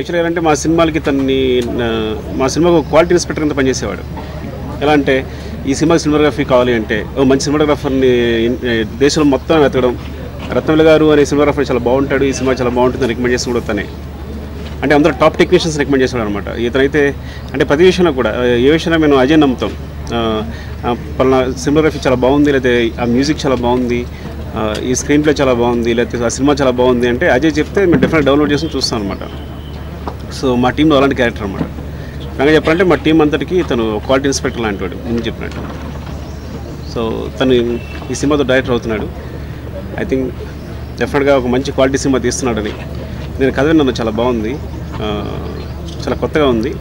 యాక్చువల్గా ఏంటంటే మా సినిమాలకి మా సినిమాకు క్వాలిటీ ఇన్స్పెక్టర్ కింద పనిచేసేవాడు. ఎలా అంటే ఈ సినిమాగ్రఫీ కావాలి అంటే ఓ మంచి సినిమాగ్రాఫర్ని దేశంలో మొత్తం వెతకడం. రత్నవేలు గారు అనే సినిమాగ్రాఫర్ చాలా బాగుంటాడు, ఈ సినిమా చాలా బాగుంటుంది రికమెండ్ చేసి కూడా తనే. అంటే అందరూ టాప్ టెక్నీషియన్స్ రికమెండ్ చేసేవాడు అనమాట. ఇతనైతే అంటే ప్రతి విషయంలో కూడా ఏ విషయంలో మేము అజయ్ నమ్ముతాం, పలానా సినిమాగ్రఫీ చాలా బాగుంది, లేకపోతే ఆ మ్యూజిక్ చాలా బాగుంది, ఈ స్క్రీన్ ప్లే చాలా బాగుంది, లేకపోతే ఆ సినిమా చాలా బాగుంది అంటే అజయ్ చెప్తే మేము డెఫినెట్ డౌన్లోడ్ చేసి చూస్తాం అనమాట. సో మా టీంలో అలాంటి క్యారెక్టర్ అనమాట. కానీ చెప్పాలంటే మా టీం అంతటికి తను క్వాలిటీ ఇన్స్పెక్టర్ లాంటి వాడు ముందు చెప్పినట్టు. సో తను ఈ సినిమాతో డైరెక్టర్ అవుతున్నాడు. ఐ థింక్ డెఫినెట్గా ఒక మంచి క్వాలిటీ సినిమా తీస్తున్నాడని. నేను కథ విన్నాను, చాలా బాగుంది, చాలా కొత్తగా ఉంది.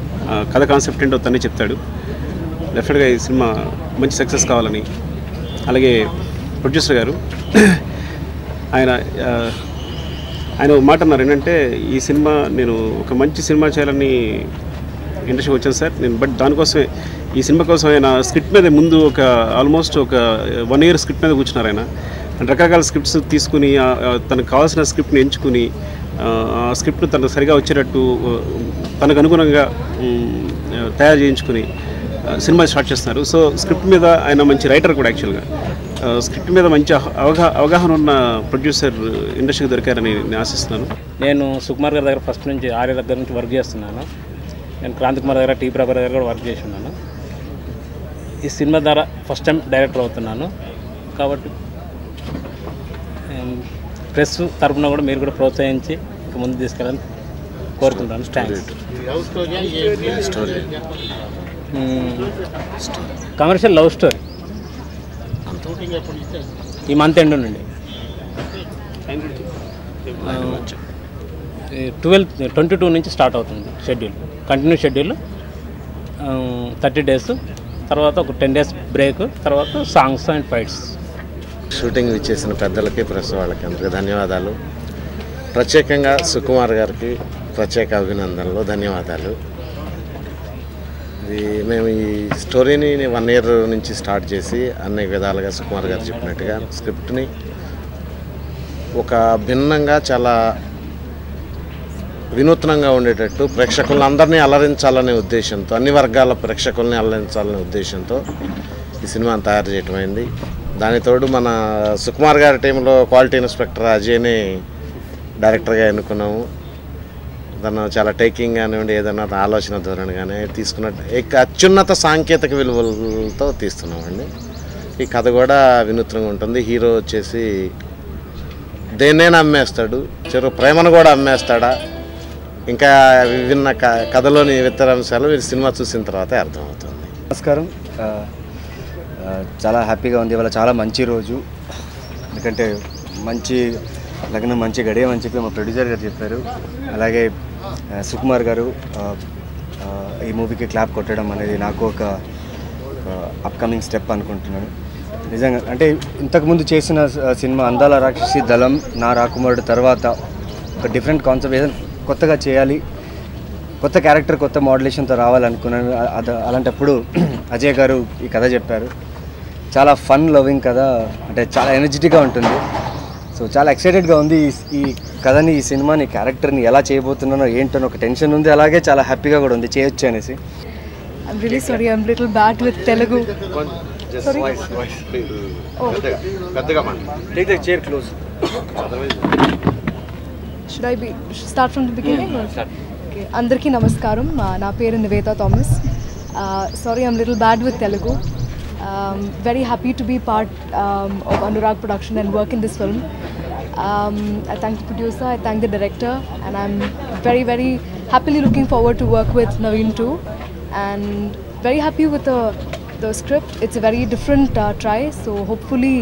కథ కాన్సెప్ట్ ఏంటో తనే చెప్తాడు. డెఫినెట్గా ఈ సినిమా మంచి సక్సెస్ కావాలని. అలాగే ప్రొడ్యూసర్ గారు ఆయన ఒక మాట అన్నారు ఏంటంటే, ఈ సినిమా నేను ఒక మంచి సినిమా చేయాలని ఇండస్ట్రీకి వచ్చాను సార్ నేను, బట్ దానికోసమే ఈ సినిమా కోసం ఆయన స్క్రిప్ట్ మీద ముందు ఆల్మోస్ట్ ఒక 1 year స్క్రిప్ట్ మీద కూర్చున్నారు ఆయన. రకరకాల స్క్రిప్ట్స్ తీసుకుని తనకు కావాల్సిన స్క్రిప్ట్ని ఎంచుకుని ఆ స్క్రిప్ట్ను తనకు సరిగా వచ్చేటట్టు తనకు అనుగుణంగా తయారు చేయించుకుని సినిమా స్టార్ట్ చేస్తున్నారు. సో స్క్రిప్ట్ మీద ఆయన మంచి రైటర్ కూడా. యాక్చువల్గా స్క్రిప్ట్ మీద మంచి అవగాహన ఉన్న ప్రొడ్యూసర్ ఇండస్ట్రీకి దొరికారని నేను ఆశిస్తున్నాను. నేను సుకుమార్ గారి దగ్గర ఫస్ట్ నుంచి ఆర్య దగ్గర నుంచి వర్క్ చేస్తున్నాను. నేను క్రాంతి కుమార్ దగ్గర, టీ ప్రభా దగ్గర కూడా వర్క్ చేసి ఉన్నాను. ఈ సినిమా ద్వారా ఫస్ట్ టైం డైరెక్టర్ అవుతున్నాను. కాబట్టి ప్రెస్ తరఫున కూడా మీరు కూడా ప్రోత్సహించి ఇంకా ముందు తీసుకెళ్ళాలని కోరుకుంటాను. థ్యాంక్స్. Commercial love story. ఈ మంత్ ఎండ్ నుండి 22 నుంచి స్టార్ట్ అవుతుంది షెడ్యూల్, కంటిన్యూ షెడ్యూల్. 30 days తర్వాత ఒక 10 days బ్రేక్, తర్వాత సాంగ్స్ అండ్ ఫైట్స్. షూటింగ్ ఇచ్చేసిన పెద్దలకి, ప్రెస్ వాళ్ళకి అందరికీ ధన్యవాదాలు. ప్రత్యేకంగా సుకుమార్ గారికి ప్రత్యేక అభినందనలు, ధన్యవాదాలు. మేము ఈ స్టోరీని 1 year నుంచి స్టార్ట్ చేసి అన్ని విధాలుగా సుకుమార్ గారు చెప్పినట్టుగా స్క్రిప్ట్ని ఒక భిన్నంగా, చాలా వినూత్నంగా ఉండేటట్టు ప్రేక్షకులందరినీ అలరించాలనే ఉద్దేశంతో, అన్ని వర్గాల ప్రేక్షకుల్ని అలరించాలనే ఉద్దేశంతో ఈ సినిమాను తయారు చేయటమైంది. దానితోడు మన సుకుమార్ గారి టీంలో క్వాలిటీ ఇన్స్పెక్టర్ అజయ్ని డైరెక్టర్గా ఎన్నుకున్నాము. తను చాలా టేకింగ్ కానివ్వండి, ఏదైనా ఆలోచన ధోరణి కానీ తీసుకున్నట్టు అత్యున్నత సాంకేతిక విలువలతో తీస్తున్నామండి. ఈ కథ కూడా వినూత్నంగా ఉంటుంది. హీరో వచ్చేసి దేన్నైనా అమ్మేస్తాడు, చివరి ప్రేమను కూడా అమ్మేస్తాడా, ఇంకా విభిన్న కథలోని ఇతర అంశాలు మీరు సినిమా చూసిన తర్వాతే అర్థమవుతుంది. నమస్కారం. చాలా హ్యాపీగా ఉంది. ఇవాళ చాలా మంచి రోజు. ఎందుకంటే మంచి లగ్నం, మంచి గడియ అని చెప్పి మా ప్రొడ్యూసర్ గారు చెప్పారు. అలాగే సుకుమార్ గారు ఈ మూవీకి క్లాప్ కొట్టడం అనేది నాకు ఒక అప్కమింగ్ స్టెప్ అనుకుంటున్నాను. నిజంగా అంటే ఇంతకుముందు చేసిన సినిమా అందాల రాక్షసి, దళం, నా రాకుమారుడు తర్వాత ఒక డిఫరెంట్ కాన్సెప్ట్ ఏదైనా కొత్తగా చేయాలి, కొత్త క్యారెక్టర్, కొత్త మోడ్యులేషన్తో రావాలనుకున్నాను. అలాంటప్పుడు అజయ్ గారు ఈ కథ చెప్పారు. చాలా ఫన్ లవింగ్ కథ, అంటే చాలా ఎనర్జెటిక్గా ఉంటుంది. సో చాలా ఎక్సైటెడ్గా ఉంది. ఈ కథని, ఈ సినిమాని, క్యారెక్టర్ని ఎలా చేయబోతున్నానో ఏంటో ఒక టెన్షన్ ఉంది. అలాగే చాలా హ్యాపీగా కూడా ఉంది చేయొచ్చు అనేసి. I'm really sorry, I'm a little bad with Telugu. Sorry. Take the chair close. Should I start from the beginning? Start. Okay. Andarki namaskaram. Na peru Niveta Thomas. Sorry, I'm a little bad with Telugu. Very happy to be part of Anurag Production and work in this film. I thank the producer, I thank the director, and I'm very, very happily looking forward to work with Naveen too. And very happy with the script. It's a very different try, so hopefully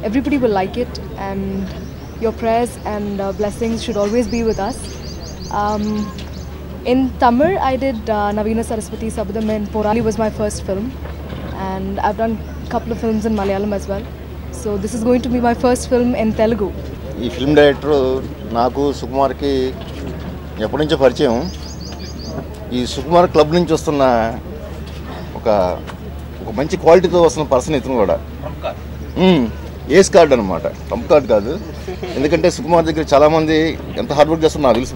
everybody will like it, and your prayers and blessings should always be with us. In Tamil, I did Navina Saraswati Sabadam, and Porali was my first film, and I've done a couple of films in Malayalam as well. So this is going to be my first film in Telugu. ఈ film director నాకు సుకుమార్కి ఎప్పటి నుంచో పరిచయం. ఈ Sukumar club నుంచి వస్తున్న ఒక మంచి క్వాలిటీతో వస్తున్న పర్సన్ ఇతను కూడా. ఏస్ కార్డ్ అనమాట, ట్రంప్ కార్డ్ కాదు. ఎందుకంటే సుకుమార్ దగ్గర చాలామంది ఎంత హార్డ్ వర్క్ చేస్తున్నారు నాకు తెలుసు.